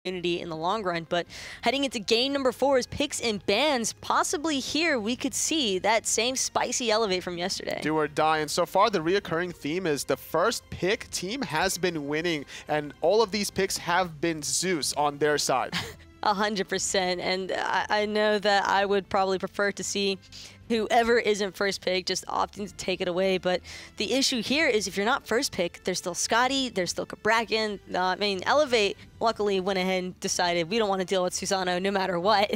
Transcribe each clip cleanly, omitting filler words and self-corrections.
in the long run. But heading into game number 4 is picks and bans. Possibly here we could see that same spicy elevate from yesterday. Do or die. And so far the reoccurring theme is the first pick team has been winning, and all of these picks have been Zeus on their side. 100%. And I know that I would probably prefer to see whoever isn't first pick just opting to take it away. But the issue here is if you're not first pick, there's still Scotty, there's still Cabrakan. I mean, Elevate luckily went ahead and decided we don't want to deal with Susano no matter what.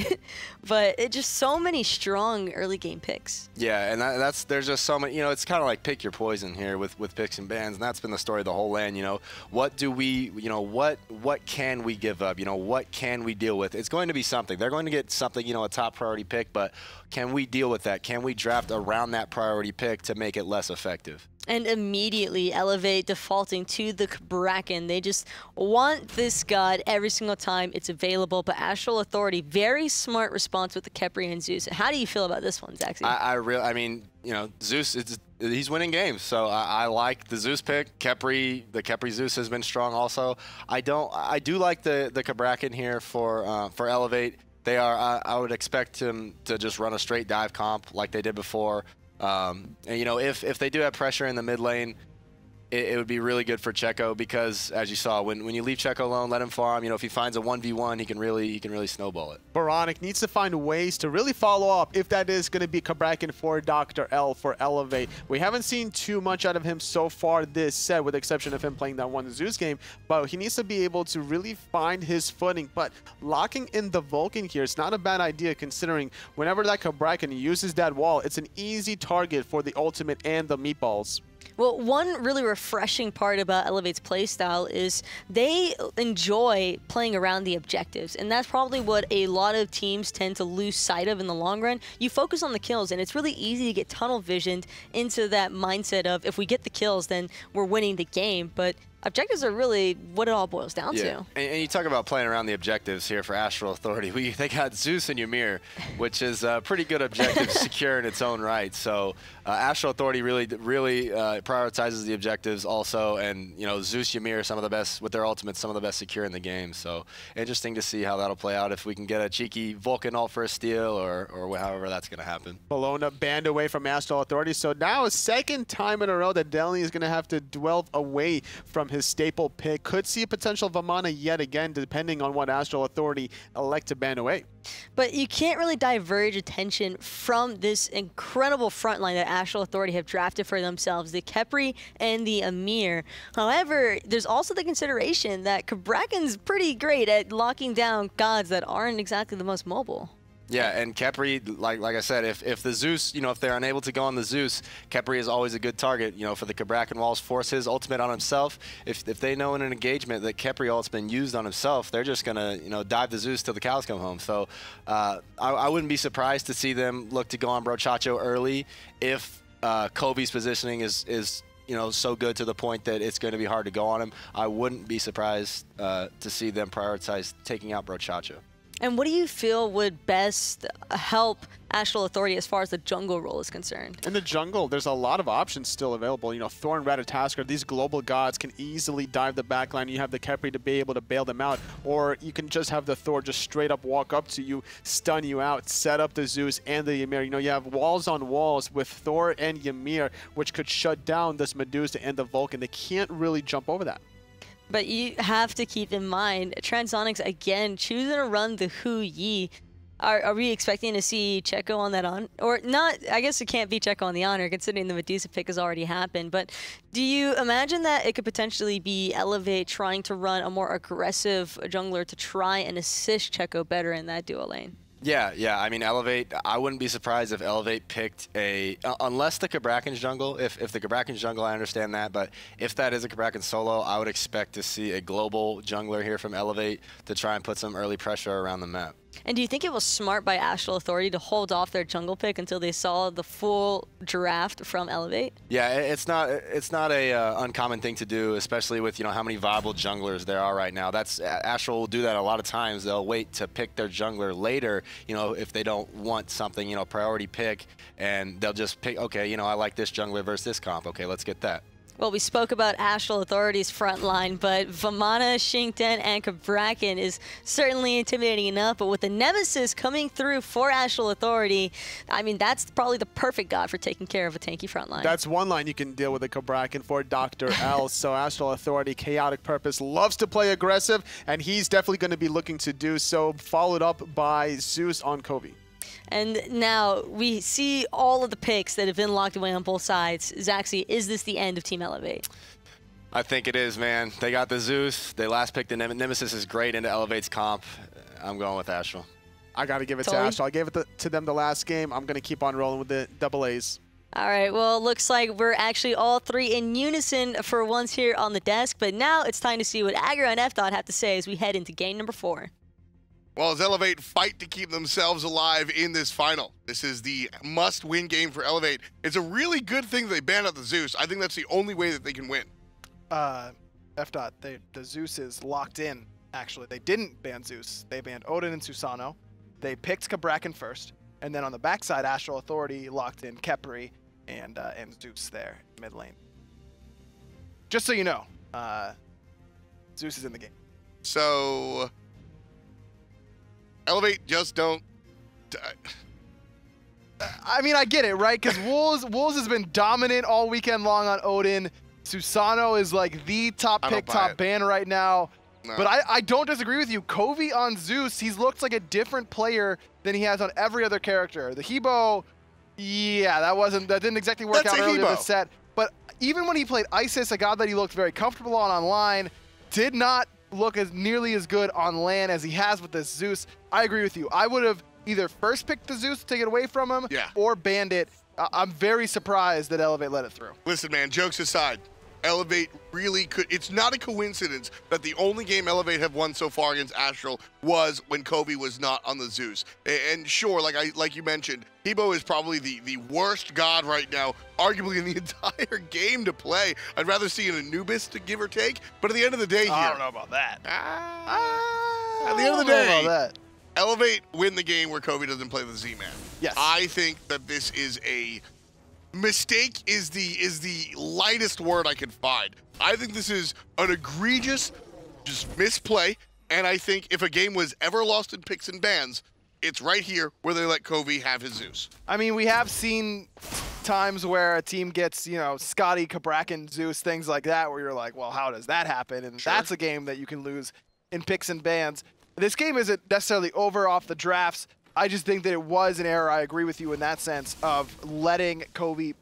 But it just so many strong early game picks. Yeah, and there's just so many, you know, it's kind of like pick your poison here with picks and bans, and that's been the story of the whole LAN. You know, what do we, you know, what can we give up? You know, what can we deal with? It's going to be something. They're going to get something, you know, a top priority pick, but can we deal with that? Can we draft around that priority pick to make it less effective? And immediately Elevate defaulting to the Cabrakan. They just want this god every single time it's available. But Astral Authority, very smart response with the Khepri and Zeus. How do you feel about this one, Zaxi? I mean, you know, Zeus, he's winning games, so I like the Zeus pick. Khepri, the Khepri Zeus has been strong also. I do like the Cabrakan here for Elevate. They are, I would expect him to just run a straight dive comp like they did before. And, you know, if they do have pressure in the mid lane, it would be really good for Checo because, as you saw, when you leave Checo alone, let him farm. You know, if he finds a 1v1, he can really snowball it. Boronic needs to find ways to really follow up if that is going to be Cabrakan for Dr. L for Elevate. We haven't seen too much out of him so far this set, with the exception of him playing that one Zeus game, but he needs to be able to really find his footing. But locking in the Vulcan here is not a bad idea, considering whenever that Cabrakan uses that wall, it's an easy target for the ultimate and the meatballs. Well, one really refreshing part about Elevate's playstyle is they enjoy playing around the objectives, and that's probably what a lot of teams tend to lose sight of in the long run. You focus on the kills, and it's really easy to get tunnel visioned into that mindset of if we get the kills, then we're winning the game. But objectives are really what it all boils down to. And you talk about playing around the objectives here for Astral Authority. They got Zeus and Ymir, which is a pretty good objective secure in its own right. So Astral Authority really prioritizes the objectives also. And, you know, Zeus, Ymir, some of the best, with their ultimates, some of the best secure in the game. So interesting to see how that'll play out if we can get a cheeky Vulcan ult for a steal or however that's going to happen. Bologna banned away from Astral Authority. So now a second time in a row that Delny is going to have to dwell away from his staple pick. Could see a potential Vamana yet again, depending on what Astral Authority elect to ban away. But you can't really diverge attention from this incredible front line that Astral Authority have drafted for themselves, the Khepri and the Ymir. However, there's also the consideration that Cabrakan's pretty great at locking down gods that aren't exactly the most mobile. Yeah, and Khepri, like I said, if the Zeus, you know, if they're unable to go on the Zeus, Khepri is always a good target, you know, for the Cabrakan walls, force his ultimate on himself. If they know in an engagement that Khepri ult's been used on himself, they're just going to, you know, dive the Zeus till the cows come home. So I wouldn't be surprised to see them look to go on Brochacho early if Kobe's positioning is you know, so good to the point that it's going to be hard to go on him. I wouldn't be surprised to see them prioritize taking out Brochacho. And what do you feel would best help Astral Authority as far as the jungle role is concerned? In the jungle, there's a lot of options still available. You know, Thorn, Ratatasker, these global gods can easily dive the backline. You have the Khepri to be able to bail them out, or you can just have the Thor just straight up walk up to you, stun you out, set up the Zeus and the Ymir. You know, you have walls on walls with Thor and Ymir, which could shut down this Medusa and the Vulcan. They can't really jump over that. But you have to keep in mind, Transonics, again, choosing to run the Hu Yi. Are we expecting to see Checo on that on? Or not, I guess it can't be Checo on the honor, considering the Medusa pick has already happened. But do you imagine that it could potentially be Elevate trying to run a more aggressive jungler to try and assist Checo better in that duo lane? Yeah. I mean, Elevate, I wouldn't be surprised if Elevate picked a, unless the Cabrakan's jungle, if the Cabrakan's jungle, I understand that, but if that is a Cabrakan solo, I would expect to see a global jungler here from Elevate to try and put some early pressure around the map. And do you think it was smart by Astral Authority to hold off their jungle pick until they saw the full draft from Elevate? Yeah, it's not a uncommon thing to do, especially with, you know, how many viable junglers there are right now. Astral will do that a lot of times. They'll wait to pick their jungler later, you know, if they don't want something, you know, priority pick, and they'll just pick, okay, you know, I like this jungler versus this comp. Okay, let's get that. Well, we spoke about Astral Authority's front line, but Vamana, Shinkten, and Kabrakan is certainly intimidating enough. But with the Nemesis coming through for Astral Authority, I mean, that's probably the perfect god for taking care of a tanky front line. That's one line you can deal with a Kabrakan for Dr. L. So Astral Authority, Chaotic Purpose, loves to play aggressive, and he's definitely going to be looking to do so, followed up by Zeus on Covey. And now we see all of the picks that have been locked away on both sides. Zaxi, is this the end of Team Elevate? I think it is, man. They got the Zeus. They last picked the Nemesis is great into Elevate's comp. I'm going with Astral. I got to give it to Astral. I gave it to them the last game. I'm going to keep on rolling with the double A's. All right, well, it looks like we're actually all three in unison for once here on the desk. But now it's time to see what Aggro and FDOT have to say as we head into game number 4. Well, as Elevate fight to keep themselves alive in this final. This is the must-win game for Elevate. It's a really good thing they banned out the Zeus. I think that's the only way that they can win. FDOT, the Zeus is locked in, actually. They didn't ban Zeus. They banned Odin and Susano. They picked Kabrakan first. And then on the backside, Astral Authority locked in Khepri and Zeus there, mid lane. Just so you know, Zeus is in the game. So Elevate just don't. I mean, I get it, right? Because Wolves has been dominant all weekend long on Odin. Susano is like the top pick, top ban right now. No. But I don't disagree with you. Covey on Zeus, he's looked like a different player than he has on every other character. The Hebo, yeah, that didn't exactly work out earlier in the set. But even when he played Isis, a god that he looked very comfortable on online, did not look as nearly as good on LAN as he has with this Zeus. I agree with you. I would have either first picked the Zeus to take it away from him or banned it. I'm very surprised that Elevate let it through. Listen, man, jokes aside, Elevate really could. It's not a coincidence that the only game Elevate have won so far against Astral was when Covey was not on the Zeus. And sure, like you mentioned, Hebo is probably the worst god right now, arguably in the entire game to play. I'd rather see an Anubis to give or take. But at the end of the day, I don't know about that. At the end of the day, Elevate win the game where Covey doesn't play the Z-Man. Yes. I think that this is a mistake is the lightest word I can find. I think this is an egregious just misplay, and I think if a game was ever lost in picks and bans, it's right here where they let Covey have his Zeus. I mean, we have seen times where a team gets, you know, Scotty, Kabrakan, Zeus, things like that, where you're like, well, how does that happen? And that's a game that you can lose in picks and bans. This game isn't necessarily over off the drafts. I just think that it was an error. I agree with you in that sense of letting Covey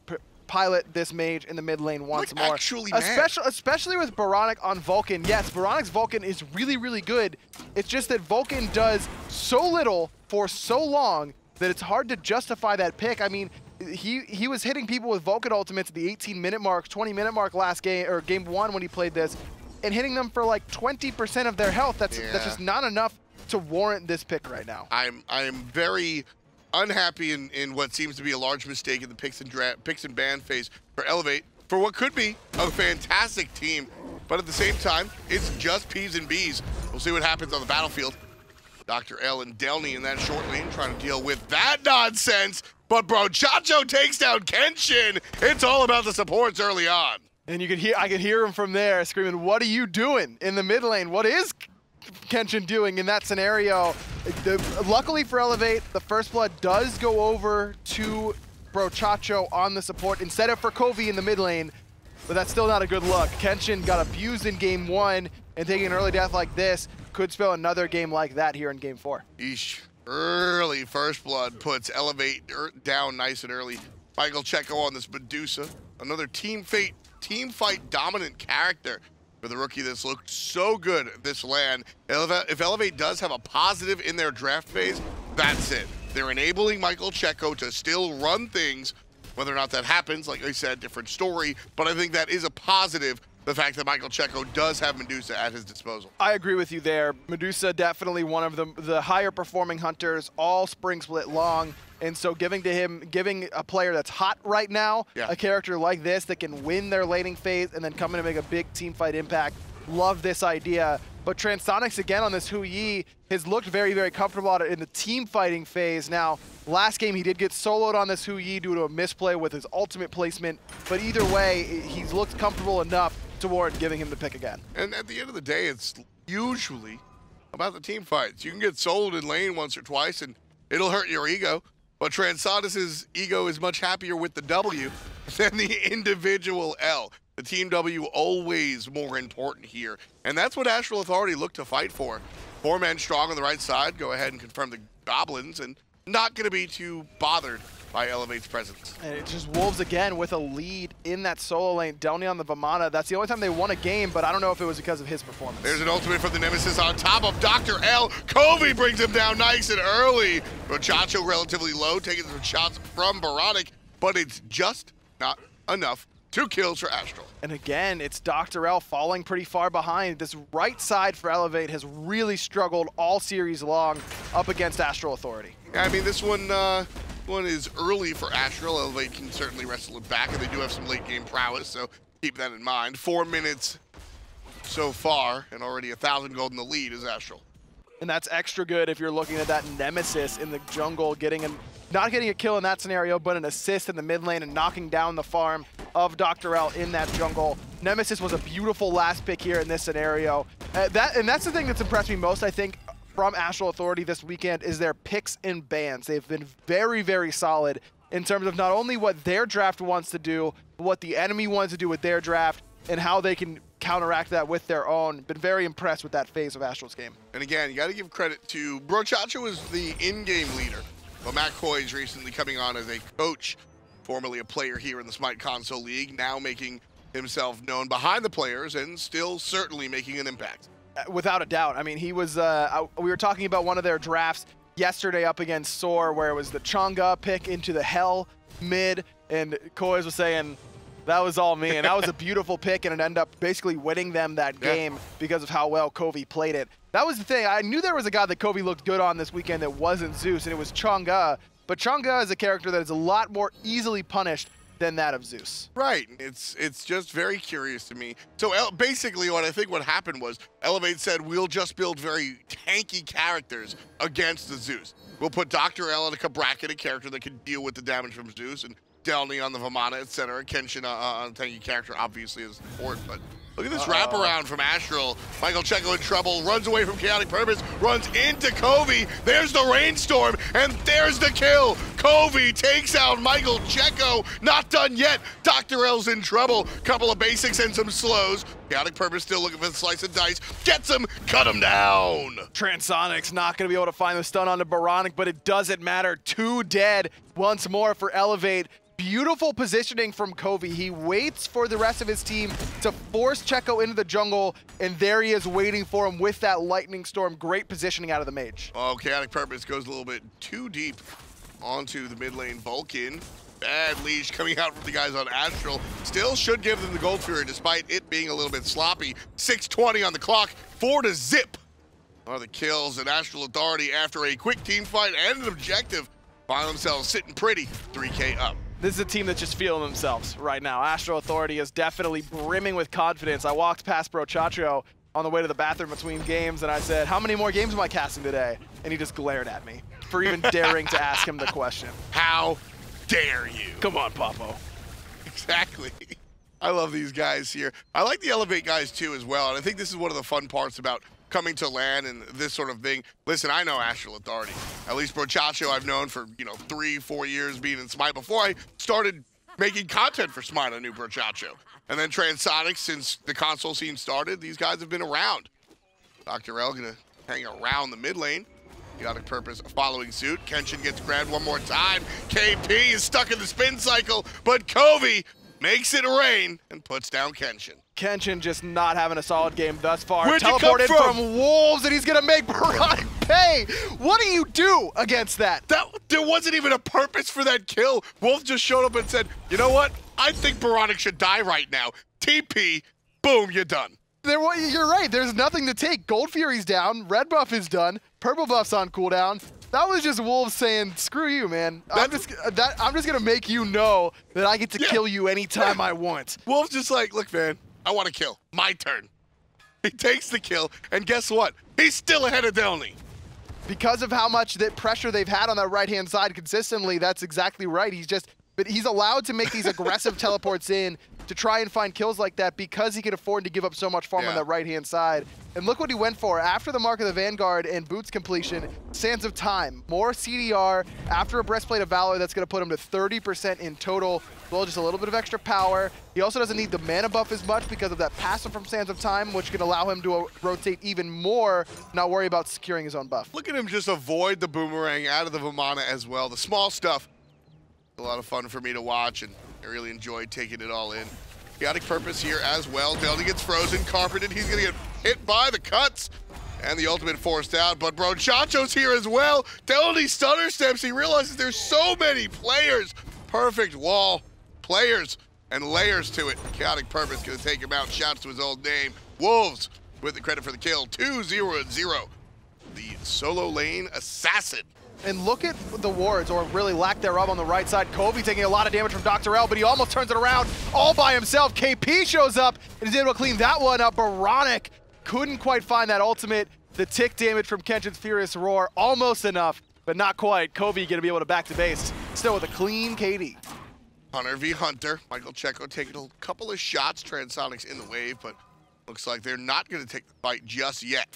pilot this mage in the mid lane once more. Especially with Baronic on Vulcan. Yes, Baronic's Vulcan is really, really good. It's just that Vulcan does so little for so long that it's hard to justify that pick. I mean, he was hitting people with Vulcan ultimates at the 18-minute mark, 20-minute mark last game, or game 1 when he played this, and hitting them for like 20% of their health. That's just not enough to warrant this pick right now. I am very unhappy in what seems to be a large mistake in the picks and ban phase for Elevate for what could be a fantastic team, but at the same time, it's just P's and B's. We'll see what happens on the battlefield. Dr. L and Delny in that short lane trying to deal with that nonsense, but bro, Chacho takes down Kenshin. It's all about the supports early on. And I could hear him from there screaming, "What are you doing in the mid lane? What is Kenshin doing in that scenario?" Luckily for Elevate, the first blood does go over to Brochacho on the support instead of for Covey in the mid lane, but that's still not a good look. Kenshin got abused in game 1, and taking an early death like this could spell another game like that here in game 4. Eesh. Early first blood puts Elevate down nice and early. Michael Checo on this Medusa, another team fight dominant character for the rookie that's looked so good this LAN. If Elevate does have a positive in their draft phase, that's it. They're enabling Michael Checo to still run things. Whether or not that happens, like I said, different story, but I think that is a positive, the fact that Michael Checo does have Medusa at his disposal. I agree with you there. Medusa definitely one of the higher performing hunters, all spring split long. And so giving a player that's hot right now, a character like this that can win their laning phase and then come in and make a big team fight impact. Love this idea. But Transonics, again, on this Hu Yi, has looked very, very comfortable in the team fighting phase. Now, last game, he did get soloed on this Hu Yi due to a misplay with his ultimate placement. But either way, he's looked comfortable enough toward giving him the pick again. And at the end of the day, it's usually about the team fights. You can get soloed in lane once or twice, and it'll hurt your ego. But Transonics' ego is much happier with the W than the individual L. The Team W always more important here. And that's what Astral Authority looked to fight for. 4 men strong on the right side. Go ahead and confirm the Goblins, and not going to be too bothered by Elevate's presence. And it's just Wolves again with a lead in that solo lane, down on the Vamana. That's the only time they won a game, but I don't know if it was because of his performance. There's an ultimate from the Nemesis on top of Dr. L. Covey brings him down nice and early. Rochacho relatively low, taking some shots from Baronic, but it's just not enough. 2 kills for Astral. And again, it's Dr. L falling pretty far behind. This right side for Elevate has really struggled all series long up against Astral Authority. Yeah, I mean, this one is early for Astral. Elevate can certainly wrestle it back, and they do have some late game prowess, so keep that in mind. 4 minutes so far, and already 1,000 gold in the lead is Astral. And that's extra good if you're looking at that Nemesis in the jungle, not getting a kill in that scenario, but an assist in the mid lane and knocking down the farm of Dr. L in that jungle. Nemesis was a beautiful last pick here in this scenario. And that's the thing that's impressed me most, I think, from Astral Authority this weekend is their picks and bans. They've been very, very solid in terms of not only what their draft wants to do, but what the enemy wants to do with their draft and how they can counteract that with their own. Been very impressed with that phase of Astral's game. And again, you got to give credit to Brochacho is the in-game leader, but Matt Coy is recently coming on as a coach, formerly a player here in the SMITE Console League, now making himself known behind the players and still certainly making an impact. Without a doubt. I mean, he was, we were talking about one of their drafts yesterday up against Soar, where it was the Chang'e pick into the Hell mid, and Koiz was saying, that was all me, and that was a beautiful pick, and it ended up basically winning them that game because of how well Covey played it. That was the thing. I knew there was a guy that Covey looked good on this weekend that wasn't Zeus, and it was Chang'e, but Chang'e is a character that is a lot more easily punished than that of Zeus. Right. It's just very curious to me. So basically what happened was Elevate said, we'll just build very tanky characters against the Zeus. We'll put Dr. L in a bracket, a character that can deal with the damage from Zeus, and Delny on the Vamana, etc. Kenshin on a tanky character, obviously, as support. But look at this wraparound from Astral. Michael Checo in trouble, runs away from Chaotic Purpose, runs into Covey. There's the Rainstorm, and there's the kill. Covey takes out Michael Checo. Not done yet. Dr. L's in trouble. Couple of basics and some slows. Chaotic Purpose still looking for the slice of dice. Gets him, cut him down. Transonics not going to be able to find the stun onto Baronic, but it doesn't matter. 2 dead once more for Elevate. Beautiful positioning from Covey. He waits for the rest of his team to force Checo into the jungle, and there he is waiting for him with that Lightning Storm. Great positioning out of the Mage. Oh, Chaotic Purpose goes a little bit too deep onto the mid lane Vulcan. Bad leash coming out from the guys on Astral. Still should give them the Gold Fury despite it being a little bit sloppy. 6:20 on the clock, 4 to zip are the kills, and Astral Authority, after a quick team fight and an objective, find themselves sitting pretty, 3K up. This is a team that's just feeling themselves right now. Astral Authority is definitely brimming with confidence. I walked past Brochacho on the way to the bathroom between games, and I said, how many more games am I casting today? And he just glared at me for even daring to ask him the question. How dare you? Come on, Papo. Exactly. I love these guys here. I like the Elevate guys too as well, and I think this is one of the fun parts about coming to LAN and this sort of thing. Listen, I know Astral Authority. At least Brochacho I've known for, 3-4 years being in SMITE. Before I started making content for SMITE, I knew Brochacho. And then Transonics, since the console scene started, these guys have been around. Dr. L gonna hang around the mid lane. Chaotic Purpose following suit. Kenshin gets grabbed one more time. KP is stuck in the spin cycle, but Covey makes it rain and puts down Kenshin. Kenshin just not having a solid game thus far. Where'd you Teleported come from Wolves, and he's going to make Baronic pay. What do you do against that? There wasn't even a purpose for that kill. Wolf just showed up and said, you know what? I think Baronic should die right now. TP, boom, you're done. You're right. There's nothing to take. Gold Fury's down. Red buff is done. Purple buff's on cooldown. That was just Wolves saying, screw you, man. I'm just going to make you know that I get to kill you anytime I want. Wolves just like, look, man, I want to kill. My turn. He takes the kill, and guess what? He's still ahead of Delny. Because of how much that pressure they've had on that right-hand side consistently, that's exactly right. But he's allowed to make these aggressive teleports in to try and find kills like that because he can afford to give up so much farm on that right-hand side. And look what he went for. After the Mark of the Vanguard and Boots completion, Sands of Time, more CDR, after a Breastplate of Valor, that's going to put him to 30% in total. Well, just a little bit of extra power. He also doesn't need the mana buff as much because of that passive from Sands of Time, which can allow him to rotate even more, not worry about securing his own buff. Look at him just avoid the boomerang out of the Vamana as well. The small stuff, a lot of fun for me to watch, and I really enjoyed taking it all in. Chaotic Purpose here as well. Delny gets frozen, carpeted. He's going to get hit by the cuts. And the ultimate forced out, but Brochacho's here as well. Delny stutter steps. He realizes there's so many players. Perfect wall. Players and layers to it. Chaotic Purpose going to take him out. Shouts to his old name. Wolves with the credit for the kill. 2-0-0. The solo lane assassin. And look at the wards, or really lack thereof, on the right side. Kobe taking a lot of damage from Dr. L, but he almost turns it around all by himself. KP shows up and is able to clean that one up. Baronic couldn't quite find that ultimate. The tick damage from Kenshin's Furious Roar, almost enough, but not quite. Kobe going to be able to back to base. Still with a clean KD. Hunter v. Hunter. Michael Checo taking a couple of shots. Transonics in the wave, but looks like they're not going to take the fight just yet.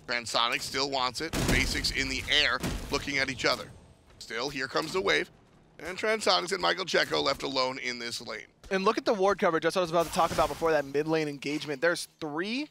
Transonic still wants it. Basics in the air, looking at each other. Still, here comes the wave. And Transonics and Michael Checo left alone in this lane. And look at the ward coverage. That's what I was about to talk about before that mid lane engagement. There's 3-4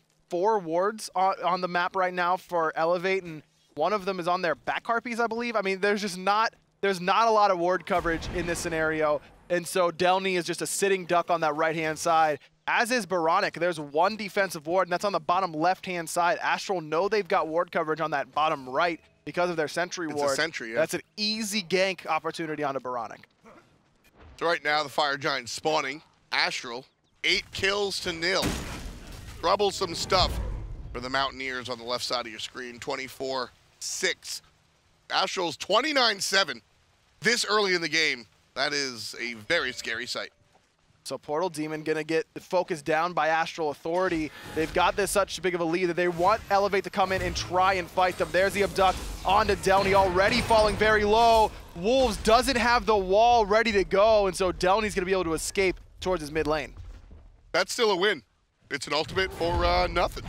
wards on the map right now for Elevate, and one of them is on their back harpies, I believe. I mean, there's not a lot of ward coverage in this scenario. And so Delny is just a sitting duck on that right-hand side, as is Baronic. There's one defensive ward, and that's on the bottom left-hand side. Astral know they've got ward coverage on that bottom right because of their sentry ward. It's a sentry, yeah. That's an easy gank opportunity onto Baronic. So right now, the Fire Giant spawning. Astral, 8 kills to 0. Troublesome stuff for the Mountaineers on the left side of your screen. 24-6. Astral's 29-7 this early in the game. That is a very scary sight. So Portal Demon gonna get focused down by Astral Authority. They've got this such big of a lead that they want Elevate to come in and try and fight them. There's the abduct onto Delny, already falling very low. Wolves doesn't have the wall ready to go, and so Delny's gonna be able to escape towards his mid lane. That's still a win. It's an ultimate for nothing.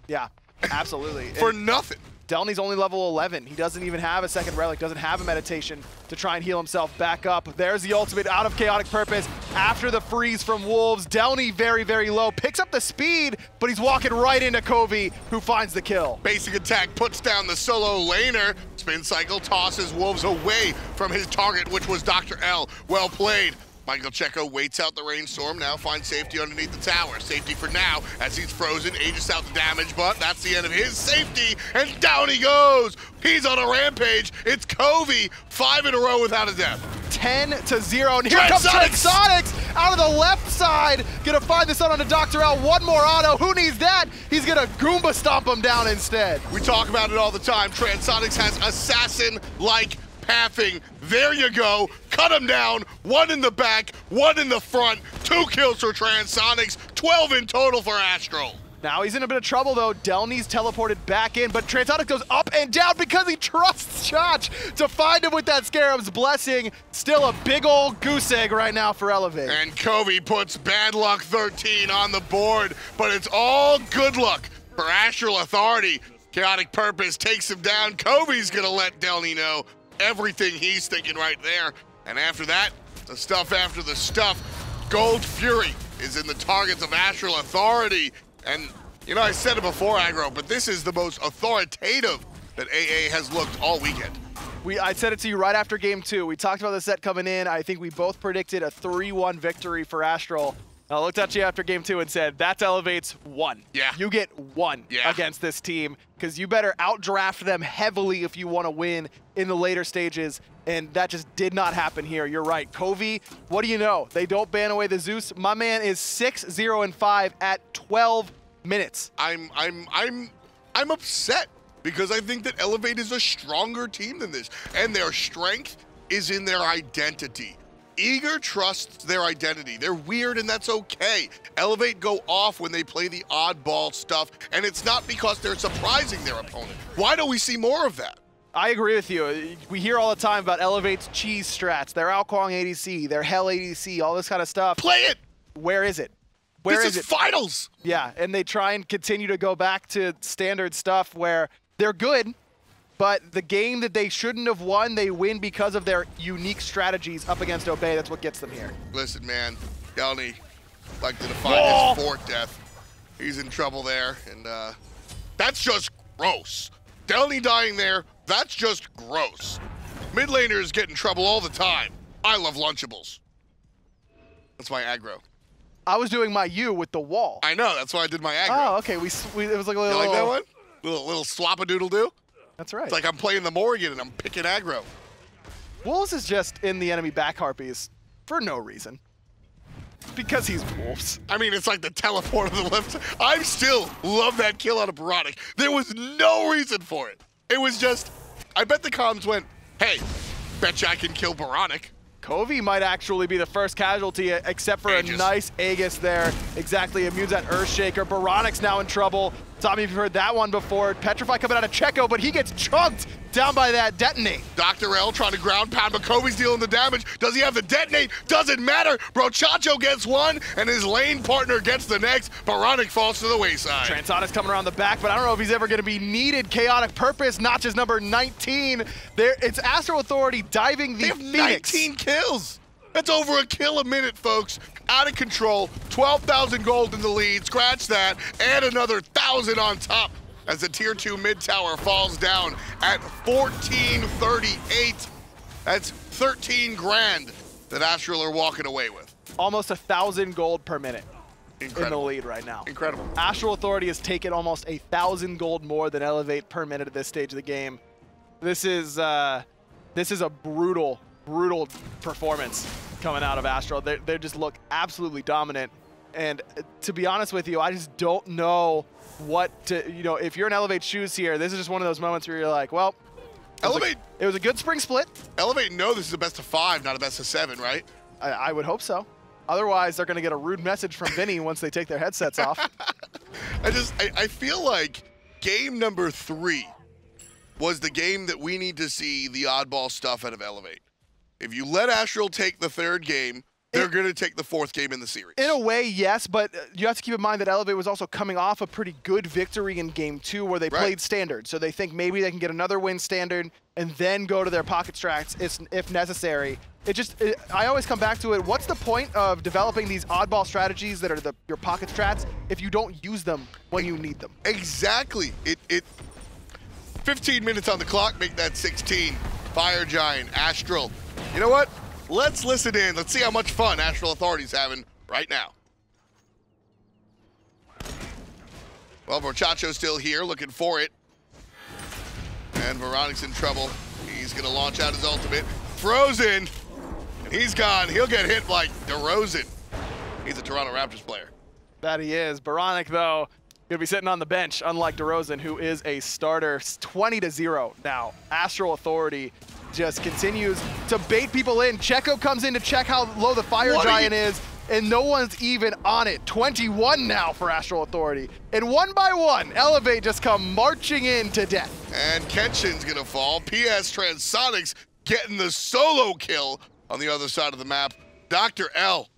Yeah, absolutely. For nothing. Delny's only level 11. He doesn't even have a second relic, doesn't have a meditation to try and heal himself back up. There's the ultimate out of Chaotic Purpose after the freeze from Wolves. Delny very, very low, picks up the speed, but he's walking right into Kobe, who finds the kill. Basic attack puts down the solo laner. Spin cycle tosses Wolves away from his target, which was Dr. L. Well played. Michael Checo waits out the rainstorm, now finds safety underneath the tower. Safety for now, as he's frozen, ages out the damage, but that's the end of his safety, and down he goes! He's on a rampage, it's Covey, 5 in a row without a death. 10-0, and here comes Transonics out of the left side, gonna find the sun onto Dr. L, one more auto, who needs that? He's gonna Goomba stomp him down instead. We talk about it all the time, Transonics has assassin-like pathing. There you go. Cut him down. 1 in the back, 1 in the front. 2 kills for Transonics. 12 in total for Astral. Now he's in a bit of trouble though. Delny's teleported back in, but Transonics goes up and down because he trusts Chach to find him with that Scarab's Blessing. Still a big old goose egg right now for Elevate. And Kobe puts Bad Luck 13 on the board, but it's all good luck for Astral Authority. Chaotic Purpose takes him down. Kobe's gonna let Delny know everything he's thinking right there. And after that, the stuff after the stuff. Gold Fury is in the targets of Astral Authority. And, you know, I said it before, Aggro, but this is the most authoritative that AA has looked all weekend. I said it to you right after game 2. We talked about the set coming in. I think we both predicted a 3-1 victory for Astral. I looked at you after game 2 and said, that's Elevate's 1. Yeah. You get 1 against this team, because you better outdraft them heavily if you want to win in the later stages, and that just did not happen here. You're right. Covey, what do you know? They don't ban away the Zeus. My man is 6-0-5 at 12 minutes. I'm upset because I think that Elevate is a stronger team than this, and their strength is in their identity. Eager trusts their identity. They're weird, and that's okay. Elevate go off when they play the oddball stuff, and it's not because they're surprising their opponent. Why don't we see more of that? I agree with you. We hear all the time about Elevate's cheese strats, their Alkwang ADC, their Hell ADC, all this kind of stuff. Play it! Where is it? Where This is it? finals! Yeah, and they try and continue to go back to standard stuff where they're good, but the game that they shouldn't have won, they win because of their unique strategies up against Obey. That's what gets them here. Listen, man, Delny like to define his fort death. He's in trouble there, and that's just gross. Delny dying there, that's just gross. Mid laners get in trouble all the time. I love Lunchables. That's my aggro. I was doing my U with the wall. I know, that's why I did my aggro. Oh, okay. It was like a little. You like that one? Little swap-a-doodle-doo? That's right. It's like I'm playing the Morrigan and I'm picking aggro. Wolves is just in the enemy back harpies for no reason. Because he's Wolves. I mean, it's like the teleport of the left. I still love that kill out of Baronic. There was no reason for it. It was just, I bet the comms went, hey, betcha I can kill Baronic. Covey might actually be the first casualty, except for Aegis. a nice Aegis there. Exactly, immunes that Earthshaker. Baronic's now in trouble. Tommy, if you've heard that one before. Petrify coming out of Checo, but he gets chunked down by that detonate. Dr. L trying to ground pound, but Kobe's dealing the damage. Does he have the detonate? Doesn't matter. Brochacho gets one, and his lane partner gets the next. Baronic falls to the wayside. Transonics coming around the back, but I don't know if he's ever going to be needed. Chaotic Purpose notches number 19. It's Astral Authority diving the They have Phoenix. 19 kills. That's over a kill a minute, folks. Out of control. 12,000 gold in the lead. Scratch that. And another 1,000 on top as the tier 2 mid tower falls down at 1438. That's 13 grand that Astral are walking away with. Almost 1,000 gold per minute in the Incredible. lead right now. Incredible. Astral Authority has taken almost 1,000 gold more than Elevate per minute at this stage of the game. This is a brutal performance coming out of Astral. They just look absolutely dominant. And to be honest with you, I just don't know what to, if you're in Elevate shoes here, this is just one of those moments where you're like, well, Elevate. It was a good spring split. Elevate know this is a best of 5, not a best of 7, right? I would hope so. Otherwise, they're going to get a rude message from Vinny once they take their headsets off. I feel like game number 3 was the game that we need to see the oddball stuff out of Elevate. If you let Astral take the 3rd game, they're going to take the 4th game in the series. In a way, yes, but you have to keep in mind that Elevate was also coming off a pretty good victory in game 2 where they played standard. So they think maybe they can get another win standard and then go to their pocket strats if necessary. I always come back to it. What's the point of developing these oddball strategies that are your pocket strats if you don't use them when you need them? Exactly. 15 minutes on the clock, make that 16. Fire Giant, Astral. You know what? Let's listen in. Let's see how much fun Astral Authority's having right now. Well, Brochacho's still here, looking for it. And Veronic's in trouble. He's going to launch out his ultimate. Frozen. And he's gone. He'll get hit like DeRozan. He's a Toronto Raptors player. That he is. Baronic, though, going to be sitting on the bench, unlike DeRozan, who is a starter. 20-0 now. Astral Authority just continues to bait people in. Checo comes in to check how low the Fire Giant is, and no one's even on it. 21 now for Astral Authority. And one by one, Elevate just come marching in to death. And Kenshin's going to fall. PS Transonics getting the solo kill on the other side of the map. Dr. L,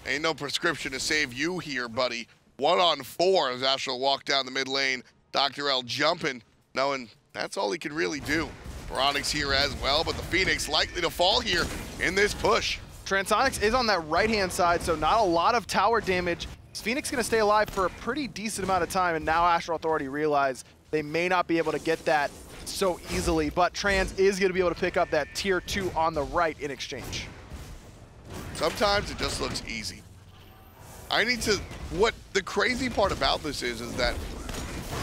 ain't no prescription to save you here, buddy. 1-on-4 as Astral walk down the mid lane. Dr. L jumping, knowing that's all he can really do. Veronic's here as well, but the Phoenix likely to fall here in this push. Transonics is on that right-hand side, so not a lot of tower damage. Phoenix going to stay alive for a pretty decent amount of time, and now Astral Authority realize they may not be able to get that so easily, but Trans is going to be able to pick up that tier 2 on the right in exchange. Sometimes it just looks easy. What the crazy part about this is that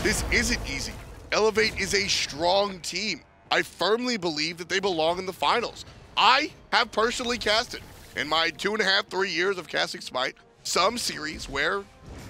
this isn't easy. Elevate is a strong team. I firmly believe that they belong in the finals. I have personally casted, in my 2.5, 3 years of casting SMITE, some series where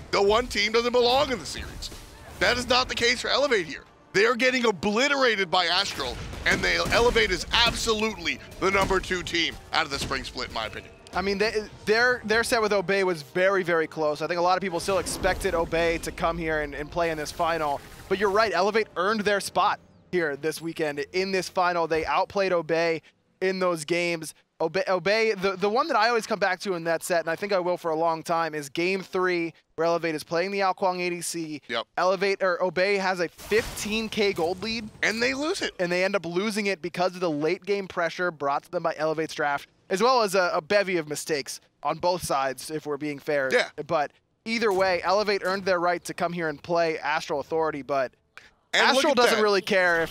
the one team doesn't belong in the series. That is not the case for Elevate here. They're getting obliterated by Astral, and Elevate is absolutely the #2 team out of the spring split, in my opinion. I mean, their set with Obey was very, very close. I think a lot of people still expected Obey to come here and play in this final. But you're right, Elevate earned their spot here this weekend. In this final, they outplayed Obey in those games. Obey, the one that I always come back to in that set, and I think I will for a long time, is Game 3, where Elevate is playing the Ao Kuang ADC. Yep. Obey has a 15K gold lead. And they lose it. And they end up losing it because of the late game pressure brought to them by Elevate's draft, as well as a bevy of mistakes on both sides, if we're being fair. Yeah. But either way, Elevate earned their right to come here and play Astral Authority, but And Astral doesn't really care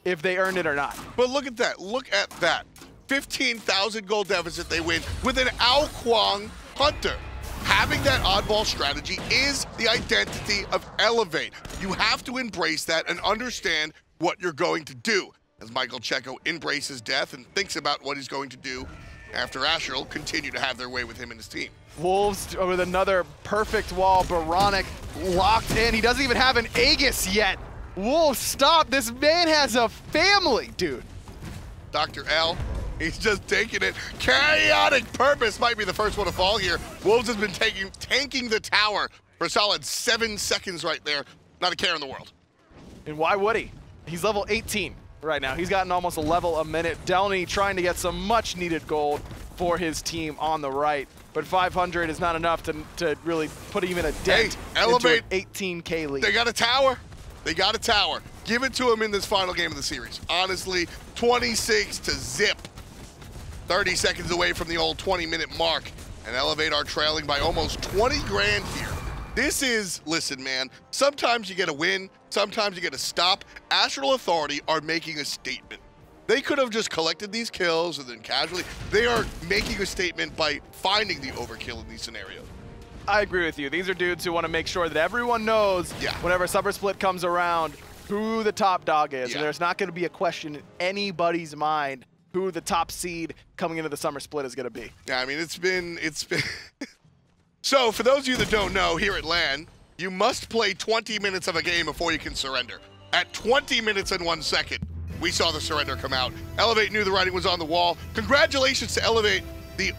if they earned it or not. But look at that. Look at that. 15,000 gold deficit they win with an Ao Kuang Hunter. Having that oddball strategy is the identity of Elevate. You have to embrace that and understand what you're going to do. As Michael Checo embraces death and thinks about what he's going to do after Astral continue to have their way with him and his team. Wolves with another perfect wall. Baronic locked in. He doesn't even have an Aegis yet. Wolves, stop. This man has a family, dude. Dr. L, he's just taking it. Chaotic Purpose might be the first one to fall here. Wolves has been tanking the tower for a solid 7 seconds right there. Not a care in the world. And why would he? He's level 18 right now. He's gotten almost a level a minute. Delny trying to get some much needed gold for his team on the right. But 500 is not enough to really put even a dent Elevate into an 18K lead. They got a tower. They got a tower. Give it to them in this final game of the series. Honestly, 26 to zip. 30 seconds away from the old 20-minute mark. And Elevate are trailing by almost 20 grand here. This is, listen, man, sometimes you get a win, sometimes you get a stop. Astral Authority are making a statement. They could have just collected these kills and then casually. They are making a statement by finding the overkill in these scenarios. I agree with you. These are dudes who want to make sure that everyone knows whenever Summer Split comes around who the top dog is. And there's not going to be a question in anybody's mind who the top seed coming into the Summer Split is going to be. Yeah, I mean, it's been So for those of you that don't know, here at LAN, you must play 20 minutes of a game before you can surrender. At 20 minutes and 1 second, we saw the surrender come out. Elevate knew the writing was on the wall. Congratulations to Elevate, the